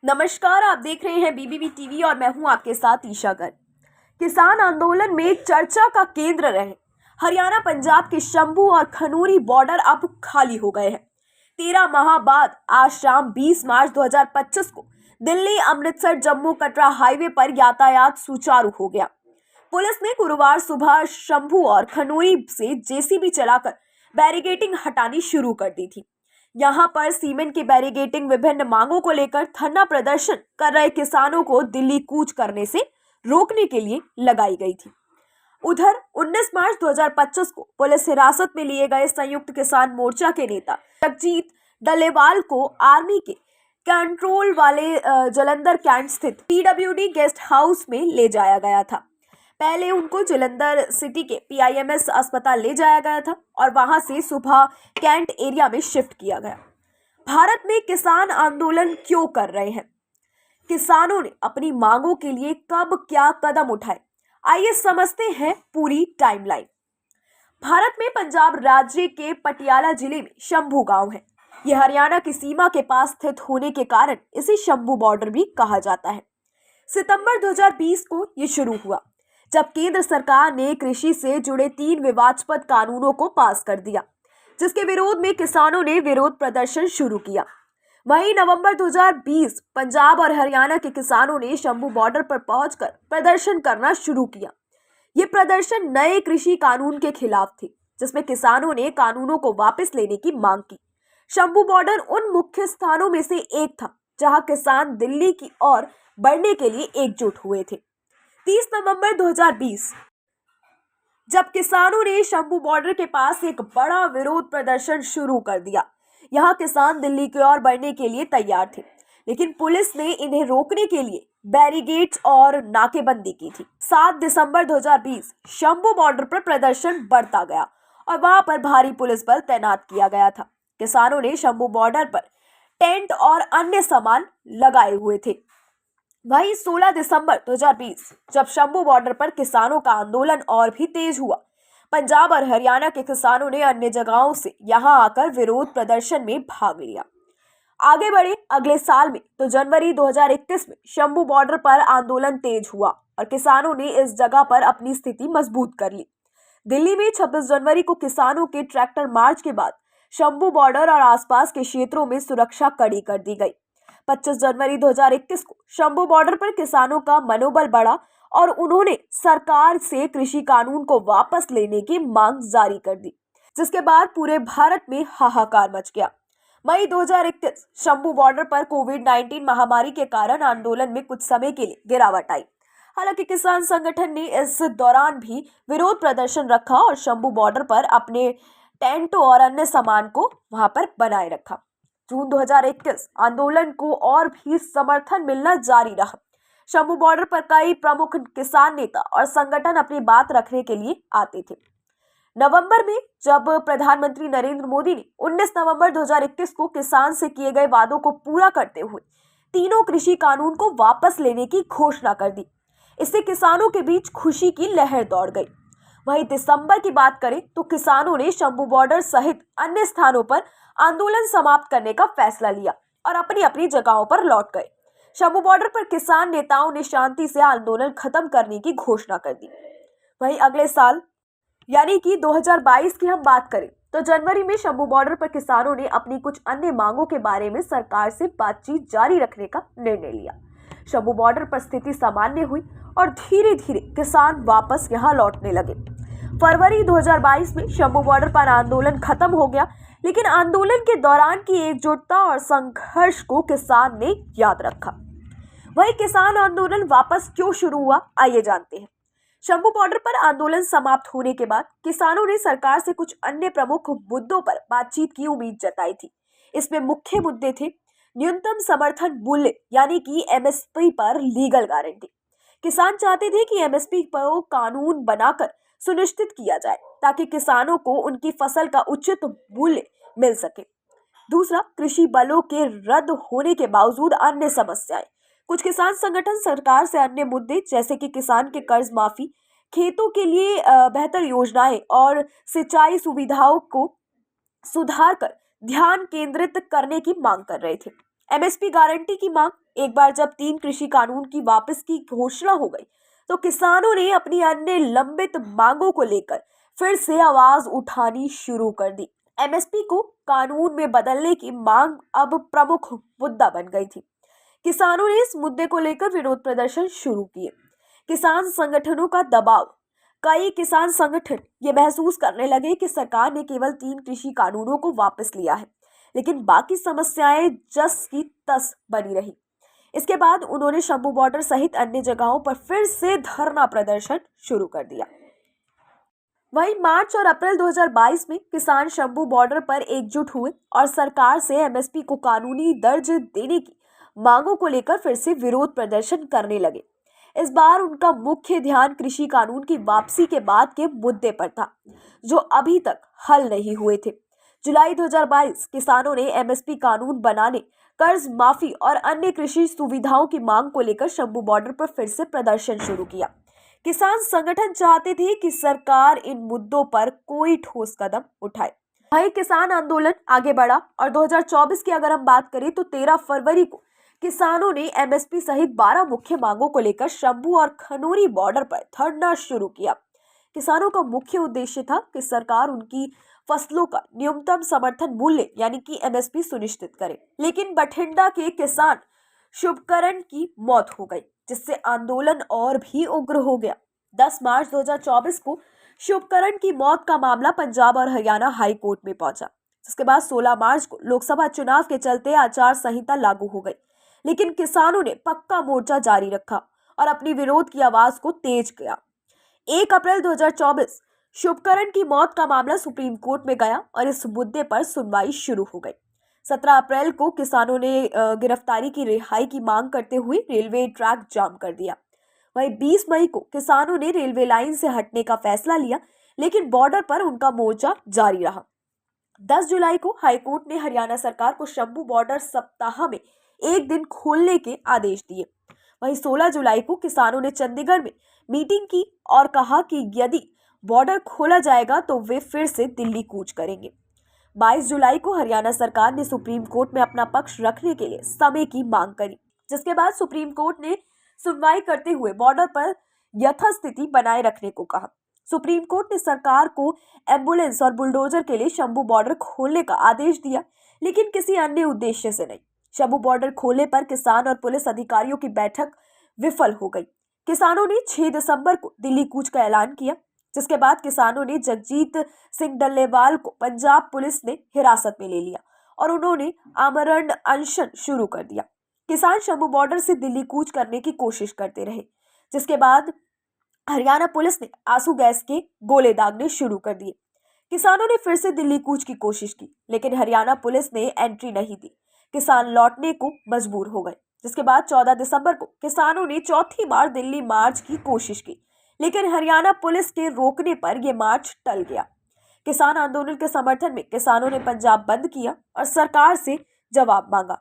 नमस्कार, आप देख रहे हैं बीबीबी टीवी और मैं हूं आपके साथ ईशा गर्ग। किसान आंदोलन में चर्चा का केंद्र रहे हरियाणा पंजाब के शंभू और खनूरी बॉर्डर अब खाली हो गए हैं। 13 माह बाद आज शाम 20 मार्च 2025 को दिल्ली अमृतसर जम्मू कटरा हाईवे पर यातायात सुचारू हो गया। पुलिस ने गुरुवार सुबह शंभू और खनूरी से जेसीबी चलाकर बैरिकेडिंग हटानी शुरू कर दी थी। यहां पर सीमेंट की बैरिकेडिंग विभिन्न मांगों को लेकर धरना प्रदर्शन कर रहे किसानों को दिल्ली कूच करने से रोकने के लिए लगाई गई थी। उधर 19 मार्च 2025 को पुलिस हिरासत में लिए गए संयुक्त किसान मोर्चा के नेता जगजीत डलेवाल को आर्मी के कंट्रोल वाले जलंधर कैंट स्थित पीडब्ल्यूडी गेस्ट हाउस में ले जाया गया था। पहले उनको जलंधर सिटी के पीआईएमएस अस्पताल ले जाया गया था और वहां से सुबह कैंट एरिया में शिफ्ट किया गया। भारत में किसान आंदोलन क्यों कर रहे हैं? किसानों ने अपनी मांगों के लिए कब क्या कदम उठाए, आइए समझते हैं पूरी टाइमलाइन। भारत में पंजाब राज्य के पटियाला जिले में शंभू गांव है। यह हरियाणा की सीमा के पास स्थित होने के कारण इसे शंभू बॉर्डर भी कहा जाता है। सितंबर 2020 को यह शुरू हुआ जब केंद्र सरकार ने कृषि से जुड़े 3 विवादास्पद कानूनों को पास कर दिया, जिसके विरोध में किसानों ने विरोध प्रदर्शन शुरू किया। वहीं नवंबर 2020 पंजाब और हरियाणा के किसानों ने शंभू बॉर्डर पर पहुंचकर प्रदर्शन करना शुरू किया। ये प्रदर्शन नए कृषि कानून के खिलाफ थे, जिसमें किसानों ने कानूनों को वापस लेने की मांग की। शंभू बॉर्डर उन मुख्य स्थानों में से एक था जहां किसान दिल्ली की ओर बढ़ने के लिए एकजुट हुए थे। 30 नवंबर 2020 जब किसानों ने शंभू बॉर्डर के पास एक बड़ा विरोध प्रदर्शन शुरू कर दिया। यहां किसान दिल्ली की ओर बढ़ने के लिए तैयार थे, लेकिन पुलिस ने इन्हें रोकने के लिए बैरिकेड्स और नाकेबंदी की थी। 7 दिसंबर 2020 शंभू बॉर्डर पर प्रदर्शन बढ़ता गया और वहां पर भारी पुलिस बल तैनात किया गया था। किसानों ने शंभू बॉर्डर पर टेंट और अन्य सामान लगाए हुए थे। वहीं 16 दिसंबर 2020 जब शंभू बॉर्डर पर किसानों का आंदोलन और भी तेज हुआ, पंजाब और हरियाणा के किसानों ने अन्य जगहों से यहां आकर विरोध प्रदर्शन में भाग लिया। आगे बढ़े अगले साल में तो जनवरी 2021 में शंभू बॉर्डर पर आंदोलन तेज हुआ और किसानों ने इस जगह पर अपनी स्थिति मजबूत कर ली। दिल्ली में 26 जनवरी को किसानों के ट्रैक्टर मार्च के बाद शंभू बॉर्डर और आसपास के क्षेत्रों में सुरक्षा कड़ी कर दी गई। 25 जनवरी 2021 को शंभू बॉर्डर पर किसानों का मनोबल बढ़ा और उन्होंने सरकार से कृषि कानून को वापस लेने की मांग जारी कर दी, जिसके बाद पूरे भारत में हाहाकार मच गया। मई 2021 शंभू बॉर्डर पर कोविड-19 महामारी के कारण आंदोलन में कुछ समय के लिए गिरावट आई। हालांकि किसान संगठन ने इस दौरान भी विरोध प्रदर्शन रखा और शंभू बॉर्डर पर अपने टेंटों और अन्य सामान को वहां पर बनाए रखा। जून 2021 आंदोलन को और भी समर्थन मिलना जारी रहा। शंभू बॉर्डर पर कई प्रमुख किसान नेता और संगठन अपनी बात रखने के लिए आते थे। नवंबर में जब प्रधानमंत्री नरेंद्र मोदी ने 19 नवंबर 2021 को किसान से किए गए वादों को पूरा करते हुए तीनों कृषि कानून को वापस लेने की घोषणा कर दी, इससे किसानों के बीच खुशी की लहर दौड़ गई। वहीं दिसंबर की बात करें तो किसानों ने शंभू बॉर्डर सहित अन्य स्थानों पर आंदोलन समाप्त करने का फैसला लिया और अपनी अपनी जगहों पर लौट गए। शंभू बॉर्डर पर किसान नेताओं ने शांति से आंदोलन खत्म करने की घोषणा कर दी। वहीं अगले साल यानी कि 2022 की हम बात करें तो जनवरी में शंभू बॉर्डर पर किसानों ने अपनी कुछ अन्य मांगों के बारे में सरकार से बातचीत जारी रखने का निर्णय लिया। शंभू बॉर्डर पर स्थिति सामान्य हुई और धीरे धीरे किसान वापस यहां लौटने लगे। फरवरी 2022 में शंभू बॉर्डर पर आंदोलन खत्म हो गया, लेकिन आंदोलन के दौरान की एकजुटता और संघर्ष को किसान ने याद रखा। वही किसान आंदोलन वापस क्यों शुरू हुआ, आइए जानते हैं। शंभू बॉर्डर पर आंदोलन समाप्त होने के बाद किसानों ने सरकार से कुछ अन्य प्रमुख मुद्दों पर बातचीत की उम्मीद जताई थी। इसमें मुख्य मुद्दे थे न्यूनतम समर्थन मूल्य यानी कि एमएसपी पर लीगल गारंटी। किसान चाहते थे कि एमएसपी पर कानून बनाकर सुनिश्चित किया जाए ताकि किसानों को उनकी फसल का उचित मूल्य मिल सके। दूसरा, कृषि बलों के रद्द होने के बावजूद अन्य समस्याएं। कुछ किसान संगठन सरकार से अन्य मुद्दे जैसे कि किसान के कर्ज माफी, खेतों के लिए बेहतर योजनाएं और सिंचाई सुविधाओं को सुधार कर ध्यान केंद्रित करने की मांग कर रहे थे। एमएसपी गारंटी की मांग एक बार जब 3 कृषि कानून की वापस की घोषणा हो गई तो किसानों ने अपनी अन्य लंबित मांगों को लेकर फिर से आवाज उठानी शुरू कर दी। एमएसपी को कानून में बदलने की मांग अब प्रमुख मुद्दा बन गई थी। किसानों ने इस मुद्दे को लेकर विरोध प्रदर्शन शुरू किए। किसान संगठनों का दबाव। कई किसान संगठन ये महसूस करने लगे कि सरकार ने केवल 3 कृषि कानूनों को वापस लिया है, लेकिन बाकी समस्याएं जस की तस बनी रही। इसके बाद उन्होंने शंभू बॉर्डर सहित अन्य जगहों पर फिर से धरना प्रदर्शन शुरू कर दिया। वहीं मार्च और अप्रैल 2022 में किसान शंभू बॉर्डर पर एकजुट हुए और सरकार से एमएसपी को कानूनी दर्ज देने की मांगों को लेकर फिर से विरोध प्रदर्शन करने लगे। इस बार उनका मुख्य ध्यान कृषि कानून की वापसी के बाद के मुद्दे पर था, जो अभी तक हल नहीं हुए थे। जुलाई 2022 किसानों ने एमएसपी कानून बनाने, कर्ज माफी और अन्य कृषि सुविधाओं की मांग को लेकर शंभू बॉर्डर पर फिर से प्रदर्शन शुरू किया। किसान संगठन चाहते थे कि सरकार इन मुद्दों पर कोई ठोस कदम उठाए। वहीं किसान आंदोलन आगे बढ़ा और 2024 की अगर हम बात करें तो 13 फरवरी को किसानों ने एमएसपी सहित 12 मुख्य मांगों को लेकर शंभू और खनौरी बॉर्डर पर धरना शुरू किया। किसानों का मुख्य उद्देश्य था कि सरकार उनकी फसलों का न्यूनतम समर्थन मूल्य यानी कि एमएसपी सुनिश्चित करे, लेकिन बठिंडा के किसान शुभकरण की मौत हो गई, जिससे आंदोलन और भी उग्र हो गया। 10 मार्च 2024 को शुभकरण की मौत का मामला पंजाब और हरियाणा हाई कोर्ट में पहुंचा। जिसके बाद 16 मार्च को लोकसभा चुनाव के चलते आचार संहिता लागू हो गई, लेकिन किसानों ने पक्का मोर्चा जारी रखा और अपनी विरोध की आवाज को तेज किया। 1 अप्रैल 2024 शुभकरण की मौत का मामला सुप्रीम कोर्ट में गया और इस मुद्दे पर सुनवाई शुरू हो गई। 17 अप्रैल को किसानों ने गिरफ्तारी की रिहाई की मांग करते हुए रेलवे ट्रैक जाम कर दिया। वहीं 20 मई को किसानों ने रेलवे लाइन से हटने का फैसला लिया, लेकिन बॉर्डर पर उनका मोर्चा जारी रहा। 10 जुलाई को हाईकोर्ट ने हरियाणा सरकार को शंभू बॉर्डर सप्ताह में एक दिन खोलने के आदेश दिए। वहीं 16 जुलाई को किसानों ने चंडीगढ़ में मीटिंग की और कहा कि यदि बॉर्डर खोला जाएगा तो वे फिर से दिल्ली कूच करेंगे। 22 जुलाई को हरियाणा सरकार ने सुप्रीम कोर्ट में अपना पक्ष रखने के लिए समय की मांग करी, जिसके बाद सुप्रीम कोर्ट ने सुनवाई करते हुए बॉर्डर पर यथास्थिति बनाए रखने को कहा। सुप्रीम कोर्ट ने सरकार को एम्बुलेंस और बुलडोजर के लिए शंभू बॉर्डर खोलने का आदेश दिया, लेकिन किसी अन्य उद्देश्य से नहीं। शंभू बॉर्डर खोलने पर किसान और पुलिस अधिकारियों की बैठक विफल हो गई। किसानों ने 6 दिसंबर को दिल्ली कूच का ऐलान किया, जिसके बाद किसानों ने जगजीत सिंह डल्लेवाल को पंजाब पुलिस ने हिरासत में ले लिया और उन्होंने आमरण अनशन शुरू कर दिया। किसान शंभू बॉर्डर से दिल्ली कूच करने की कोशिश करते रहे, जिसके बाद हरियाणा पुलिस ने आंसू गैस के गोले दागने शुरू कर दिए। किसानों ने फिर से दिल्ली कूच की कोशिश की, लेकिन हरियाणा पुलिस ने एंट्री नहीं दी। किसान लौटने को मजबूर हो गए, जिसके बाद 14 दिसंबर को किसानों ने चौथी बार दिल्ली मार्च की कोशिश की, लेकिन हरियाणा पुलिस के रोकने पर यह मार्च टल गया। किसान आंदोलन के समर्थन में किसानों ने पंजाब बंद किया और सरकार से जवाब मांगा।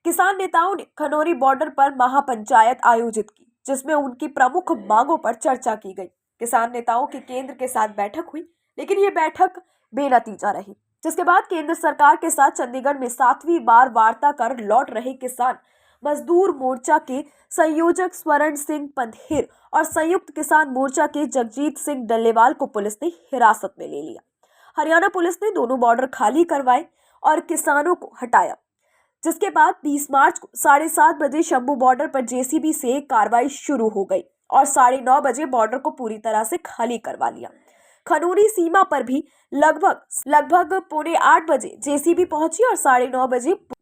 किसान नेताओं ने खनौरी बॉर्डर पर महापंचायत आयोजित की, जिसमें उनकी प्रमुख मांगों पर चर्चा की गई। किसान नेताओं की केंद्र के साथ बैठक हुई, लेकिन ये बैठक बेनतीजा रही। जिसके बाद केंद्र सरकार के साथ चंडीगढ़ में 7वीं बार वार्ता कर लौट रहे किसान मजदूर मोर्चा के संयोजक स्वर्ण सिंह पंधेर और संयुक्त किसान मोर्चा के जगजीत सिंह डल्लेवाल को पुलिस ने हिरासत में ले लिया। हरियाणा पुलिस ने दोनों बॉर्डर खाली करवाए और किसानों को हटाया, जिसके बाद 20 मार्च को 7:30 बजे शंभू बॉर्डर पर जेसीबी से कार्रवाई शुरू हो गई और 9:30 बजे बॉर्डर को पूरी तरह से खाली करवा लिया। खनौरी सीमा पर भी लगभग 7:45 बजे जेसीबी पहुंची और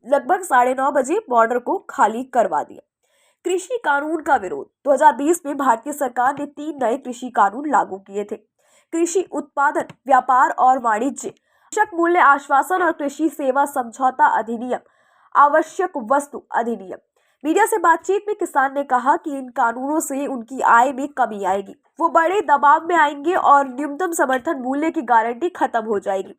लगभग 9:30 बजे बॉर्डर को खाली करवा दिया। कृषि कानून का विरोध। 2020 में भारतीय सरकार ने 3 नए कृषि कानून लागू किए थे। कृषि उत्पादन, व्यापार और वाणिज्य, आवश्यक मूल्य आश्वासन और कृषि सेवा समझौता अधिनियम, आवश्यक वस्तु अधिनियम। मीडिया से बातचीत में किसान ने कहा कि इन कानूनों से उनकी आय में कमी आएगी, वो बड़े दबाव में आएंगे और न्यूनतम समर्थन मूल्य की गारंटी खत्म हो जाएगी।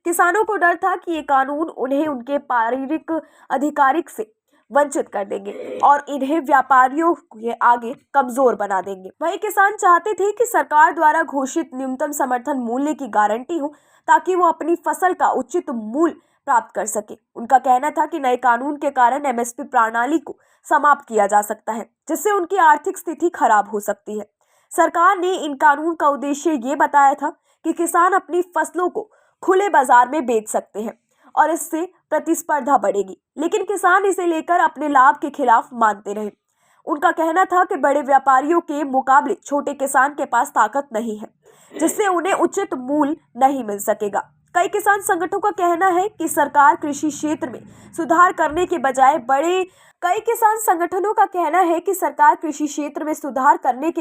किसानों को डर था कि ये कानून उन्हें उनके पारिवारिक अधिकार से वंचित कर देंगे और इन्हें व्यापारियों के आगे कमजोर बना देंगे। वहीं किसान चाहते थे कि सरकार द्वारा घोषित न्यूनतम समर्थन मूल्य की गारंटी हो, ताकि वो अपनी फसल का उचित मूल्य प्राप्त कर सके। उनका कहना था कि नए कानून के कारण एमएसपी प्रणाली को समाप्त किया जा सकता है, जिससे उनकी आर्थिक स्थिति खराब हो सकती है। सरकार ने इन कानून का उद्देश्य ये बताया था कि किसान अपनी फसलों को खुले बाजार में बेच सकते हैं और इससे प्रतिस्पर्धा बढ़ेगी, लेकिन किसान इसे लेकर अपने लाभ के खिलाफ मानते रहे। उनका कहना था कि बड़े व्यापारियों के मुकाबले छोटे किसान के पास ताकत नहीं है, जिससे उन्हें उचित मूल्य नहीं मिल सकेगा। कई किसान संगठनों का कहना है कि सरकार कृषि क्षेत्र में सुधार करने के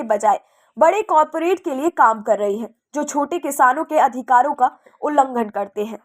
बजाय बड़े कॉर्पोरेट के लिए काम कर रही है, जो छोटे किसानों के अधिकारों का उल्लंघन करते हैं।